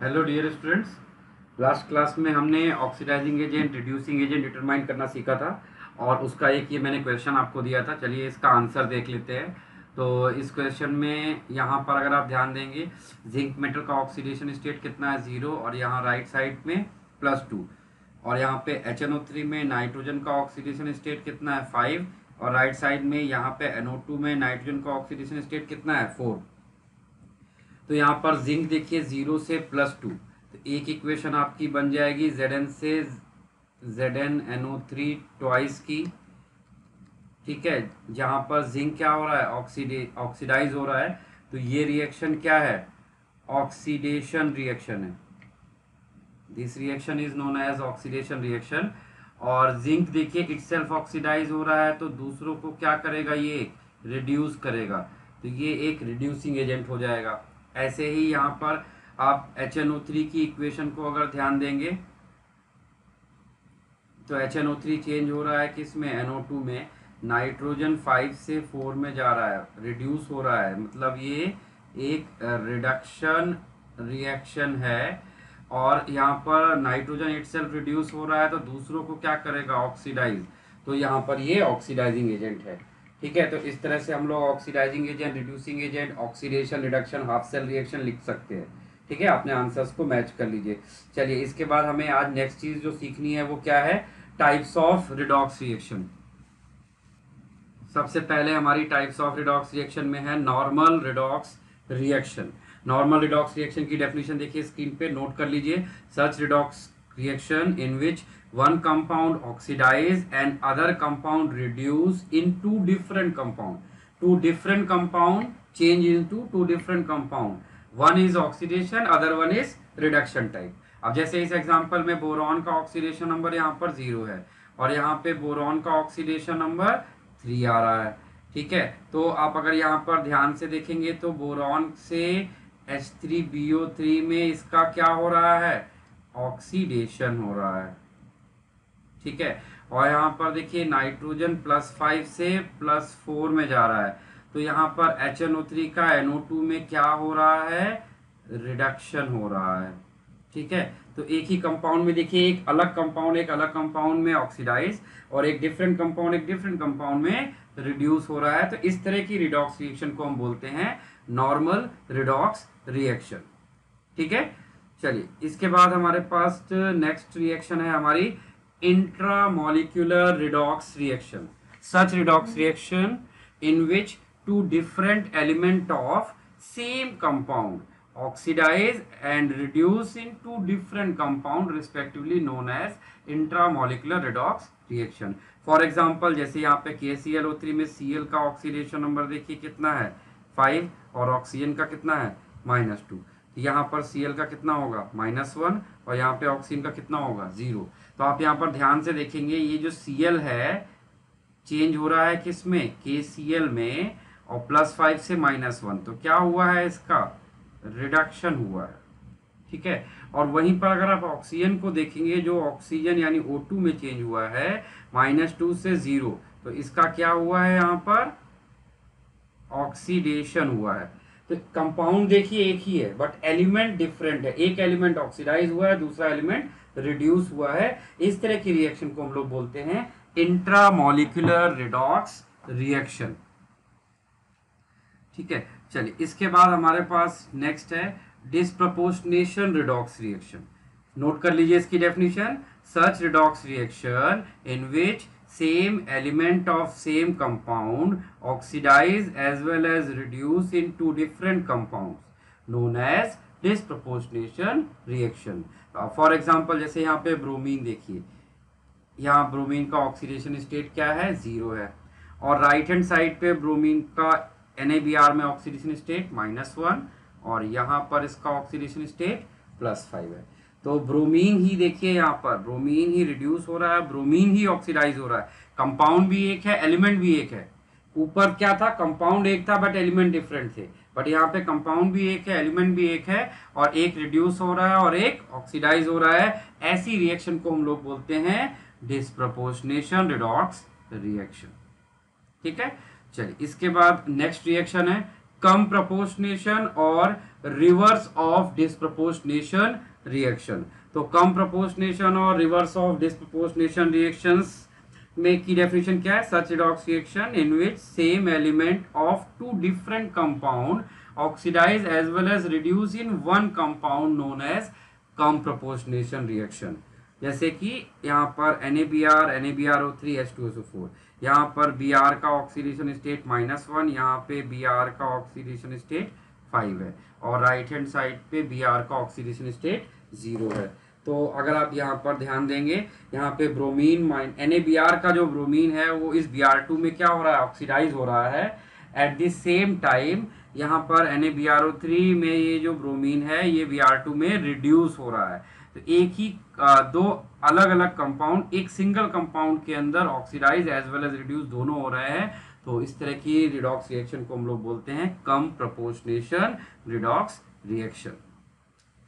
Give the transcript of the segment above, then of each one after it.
Hello dear students. Last class में हमने oxidising agent, reducing agent determine करना सीखा था और उसका एक ये मैंने क्वेश्चन आपको दिया था। चलिए इसका आंसर देख लेते हैं। तो इस क्वेश्चन में यहाँ पर अगर आप ध्यान देंगे, जिंक मेटल का ऑक्सीडेशन स्टेट कितना है, 0, और यहाँ राइट साइड में +2। और यहाँ पे HNO3 में नाइट्रोजन का ऑक्सीडेशन स्टेट कितना है, 5, और राइट साइड में यहाँ पे NO2 में नाइट्रोजन का ऑक्सीडेशन स्टेट कितना है, 4। तो यहाँ पर जिंक देखिए 0 से +2, तो एक इक्वेशन आपकी बन जाएगी Zn से ZnNO3 ट्वाइस की। ठीक है, जहाँ पर जिंक क्या हो रहा है, ऑक्सीडाइज हो रहा है। तो ये रिएक्शन क्या है, ऑक्सीडेशन रिएक्शन है। This reaction is known as oxidation reaction. और जिंक देखिए इटसेल्फ ऑक्सीडाइज हो रहा है, तो दूसरों को क्या करेगा, ये रिड्यूस करेगा। तो ये एक रिड्यूसिंग एजेंट हो जाएगा। ऐसे ही यहाँ पर आप HNO3 की इक्वेशन को अगर ध्यान देंगे, तो HNO3 चेंज हो रहा है किस में, NO2 में। नाइट्रोजन 5 से 4 में जा रहा है, रिड्यूस हो रहा है, मतलब ये एक रिडक्शन रिएक्शन है। और यहाँ पर नाइट्रोजन इटसेल्फ रिड्यूस हो रहा है, तो दूसरों को क्या करेगा, ऑक्सीडाइज। तो यहाँ पर ये ऑक्सीडाइजिंग एजेंट है। ठीक है, तो इस तरह से हम लोग oxidising agent, reducing agent, oxidation, reduction, half cell reaction लिख सकते हैं। ठीक है, अपने आंसर्स को मैच कर लीजिए। चलिए इसके बाद हमें आज नेक्स्ट चीज जो सीखनी है वो क्या है, टाइप्स ऑफ रिडॉक्स रिएक्शन। सबसे पहले हमारी टाइप्स ऑफ रिडॉक्स रिएक्शन में है normal redox reaction. Normal redox reaction की डेफिनेशन देखिए स्क्रीन पे, नोट कर लीजिए। Such redox reaction in which one compound oxidize and other compound reduce in two different compound, two different compound change into two different compound, one is oxidation, other one is reduction type। अब जैसे इस example में boron का oxidation number यहाँ पर 0 है और यहाँ पे बोरॉन का ऑक्सीडेशन नंबर 3 आ रहा है। ठीक है, तो आप अगर यहाँ पर ध्यान से देखेंगे तो बोरॉन से H3BO3 में इसका क्या हो रहा है, ऑक्सीडेशन हो रहा है। ठीक है, और यहाँ पर देखिए नाइट्रोजन +5 से +4 में जा रहा है, तो यहाँ पर HNO3 का NO2 में क्या हो रहा है, रिडक्शन हो रहा है। ठीक है, तो एक ही कंपाउंड में देखिए एक अलग कंपाउंड में ऑक्सीडाइज और एक डिफरेंट कंपाउंड में रिड्यूस हो रहा है। तो इस तरह की रिडॉक्स रिएक्शन को हम बोलते हैं नॉर्मल रिडॉक्स रिएक्शन। ठीक है, चलिए इसके बाद हमारे पास नेक्स्ट रिएक्शन है हमारी intramolecular redox reaction. Such redox reaction in which two different element of same compound oxidize and reduce in two different compound respectively known as intramolecular redox reaction। For example, जैसे यहाँ पे KClO3 में Cl का oxidation number देखिए कितना है, 5, और oxygen का कितना है, -2। तो यहाँ पर Cl का कितना होगा, -1, और यहाँ पे ऑक्सीजन का कितना होगा, 0। तो आप यहाँ पर ध्यान से देखेंगे ये जो Cl है चेंज हो रहा है किस में, KCl में, और +5 से -1, तो क्या हुआ है, इसका रिडक्शन हुआ है। ठीक है, और वहीं पर अगर आप ऑक्सीजन को देखेंगे, जो ऑक्सीजन यानी O2 में चेंज हुआ है -2 से 0, तो इसका क्या हुआ है, यहाँ पर ऑक्सीडेशन हुआ है। तो कंपाउंड देखिए एक ही है बट एलिमेंट डिफरेंट है, एक एलिमेंट ऑक्सीडाइज हुआ है, दूसरा एलिमेंट रिड्यूस हुआ है। इस तरह की रिएक्शन को हम लोग बोलते हैं इंट्रामोलिक्यूलर रिडॉक्स रिएक्शन। ठीक है, चलिए इसके बाद हमारे पास नेक्स्ट है डिस्प्रपोर्शनेशन रिडॉक्स रिएक्शन। नोट कर लीजिए इसकी definition. Such redox reaction in which same element of same compound oxidize as well as reduce in two different compounds known as disproportionation reaction। For example जैसे यहाँ पे bromine देखिए, यहाँ bromine का oxidation state क्या है, 0 है, और राइट हैंड साइड पे ब्रोमीन का NaBr में ऑक्सीडेशन स्टेट -1, और यहाँ पर इसका ऑक्सीडेशन स्टेट +5 है। तो ब्रोमीन ही देखिए, यहाँ पर ब्रोमीन ही रिड्यूस हो रहा है, ब्रोमीन ही ऑक्सीडाइज हो रहा है। कंपाउंड भी एक है, एलिमेंट भी एक है। ऊपर क्या था, कंपाउंड एक था बट एलिमेंट डिफरेंट थे, बट यहाँ पे कंपाउंड भी एक है, एलिमेंट भी एक है, और एक रिड्यूस हो रहा है और एक ऑक्सीडाइज हो रहा है। ऐसी रिएक्शन को हम लोग बोलते हैं डिस्प्रपोर्शनेशन रिडॉक्स रिएक्शन। ठीक है, चलिए इसके बाद नेक्स्ट रिएक्शन है कम प्रपोर्शनेशन और रिवर्स ऑफ डिस्प्रपोर्शनेशन रिएक्शन। तो कम प्रपोर्शनेशन और रिवर्स ऑफ डिस्प्रपोर्शनेशन रिएक्शंस में की डेफिनेशन क्या है? Such redox reaction in which same element of two different compound oxidize as well as reduce in one compound known as comproportionation reaction. जैसे कि यहाँ पर NaBr NaBrO3 H2SO4, यहाँ पर Br का ऑक्सीडेशन स्टेट -1, यहाँ पे Br का ऑक्सीडेशन स्टेट 5 है और राइट हैंड साइड पे Br का ऑक्सीडेशन स्टेट 0 है। तो अगर आप यहाँ पर ध्यान देंगे, यहाँ पे ब्रोमीन NaBr का जो ब्रोमीन है वो इस Br2 में क्या हो रहा है? ऑक्सीडाइज हो रहा है। एट द सेम टाइम यहाँ पर NaBrO3 में ये जो ब्रोमीन है ये Br2 में रिड्यूस हो रहा है। तो एक ही दो अलग अलग कंपाउंड एक सिंगल कंपाउंड के अंदर oxidise as well as reduce दोनों हो रहे हैं। तो इस तरह की रिडॉक्स रिएक्शन को हम लोग बोलते हैं कम प्रपोर्शनेशन रिडॉक्स रिएक्शन।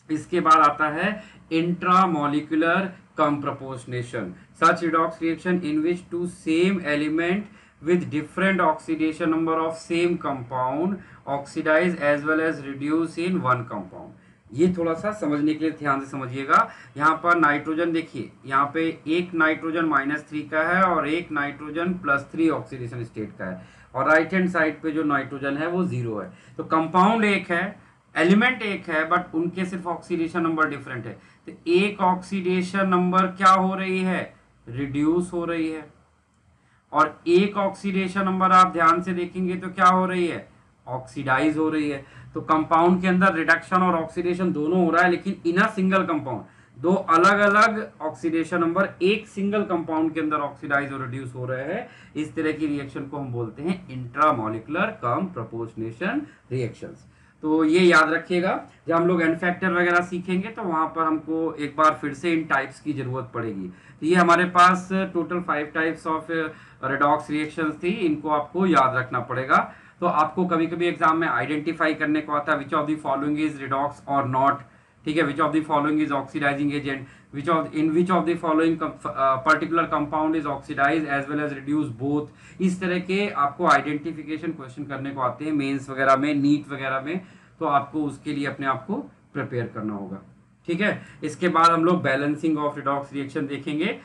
इसके बाद आता है intramolecular comproportionation. Such redox reaction in which two same element with different oxidation number of same compound oxidize as well as reduce in one compound। ये थोड़ा सा समझने के लिए ध्यान से समझिएगा। यहाँ पर नाइट्रोजन देखिए, यहाँ पे एक नाइट्रोजन -3 का है और एक नाइट्रोजन +3 ऑक्सीडेशन स्टेट का है और राइट हैंड साइड पे जो नाइट्रोजन है वो 0 है। तो कंपाउंड एक है, एलिमेंट एक है, बट उनके सिर्फ ऑक्सीडेशन नंबर डिफरेंट है। तो एक ऑक्सीडेशन नंबर क्या हो रही है? रिड्यूस हो रही है। और एक ऑक्सीडेशन नंबर आप ध्यान से देखेंगे तो क्या हो रही है? ऑक्सीडाइज हो रही है। तो कंपाउंड के अंदर रिडक्शन और ऑक्सीडेशन दोनों हो रहा है, लेकिन इन अ सिंगल कंपाउंड दो अलग अलग ऑक्सीडेशन नंबर एक सिंगल कंपाउंड के अंदर ऑक्सीडाइज और रिड्यूस हो रहे हैं। इस तरह की रिएक्शन को हम बोलते हैं इंट्रामोलिकुलर कम प्रपोर्शनेशन रिएक्शंस। तो ये याद रखिएगा, जब हम लोग एन फैक्टर वगैरह सीखेंगे तो वहां पर हमको एक बार फिर से इन टाइप्स की जरूरत पड़ेगी। तो ये हमारे पास total 5 types of redox reactions थी, इनको आपको याद रखना पड़ेगा। तो आपको कभी कभी एग्जाम में आइडेंटिफाई करने को आता है which of the following is redox और नॉट, ठीक है, which of the following is oxidising agent, which of the following particular compound is oxidise as well as reduce both. इस तरह के आपको आइडेंटिफिकेशन क्वेश्चन करने को आते हैं मेंस वगैरह में, नीट वगैरह में। तो आपको उसके लिए अपने आप को प्रिपेयर करना होगा, ठीक है। इसके बाद हम लोग बैलेंसिंग ऑफ रिडॉक्स रिएक्शन देखेंगे।